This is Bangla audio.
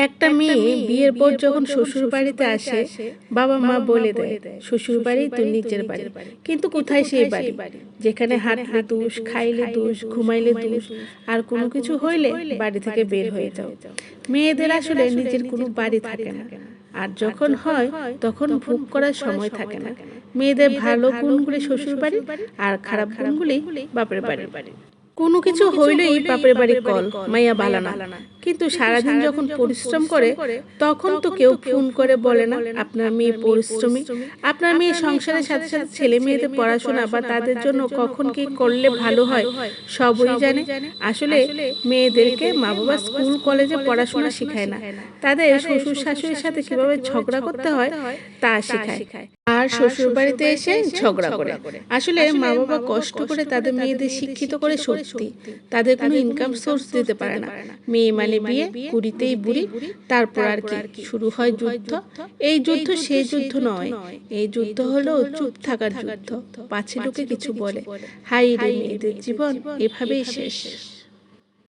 একটা মেয়ে বিয়ের পর যখন শ্বশুর বাড়িতে আসে, বাবা মা বলে দেয় শ্বশুর বাড়ি তো নিচের বাড়ি। কিন্তু কোথায় সেই বাড়ি যেখানে হাঁটলে দোষ, খাইলে দোষ, ঘুমাইলে দোষ, আর কোনো কিছু হইলে বাড়ি থেকে বের হয়ে যাও। মেয়েদের আসলে নিজের কোনো বাড়ি থাকে না, আর যখন হয় তখন ভোগ করার সময় থাকে না। মেয়েদের ভালো গুণগুলি শ্বশুর বাড়ি, আর খারাপ গুণগুলি বাপের বাড়ি। কোনো কিছু হইলেই বাপের বাড়ি কল, মাইয়া বালানা। কিন্তু সারাদিন যখন পরিশ্রম করে তখন তো কেউ ফোন করে বলে না আপনার মেয়ে পরিশ্রমী, আপনার মেয়ে সংসারের সাথে সাথে ছেলে মেয়েদের পড়াশোনা বা তাদের জন্য কখন কি করলে ভালো হয় সবই জানে। আসলে মেয়েদেরকে মা বাবা স্কুল কলেজে পড়াশোনা শেখায় না, তাদের শ্বশুর শাশুড়ির সাথে কিভাবে ঝগড়া করতে হয় তা শেখায়। আর শ্বশুর বাড়িতে এসে ঝগড়া করে। আসলে মা বাবা কষ্ট করে তাদের মেয়েদের শিক্ষিত করে সত্যি তাদের কোনো ইনকাম সোর্স দিতে পারে না। মেয়ে মানে বিয়ে, কুড়িতেই বুড়ি, তারপর আর কি শুরু হয় যুদ্ধ। এই যুদ্ধ সেই যুদ্ধ নয়, এই যুদ্ধ হলো চুপ থাকার যুদ্ধ। পাছে লোকে কিছু বলে, হাই রে মেয়েদের জীবন এভাবেই শেষ।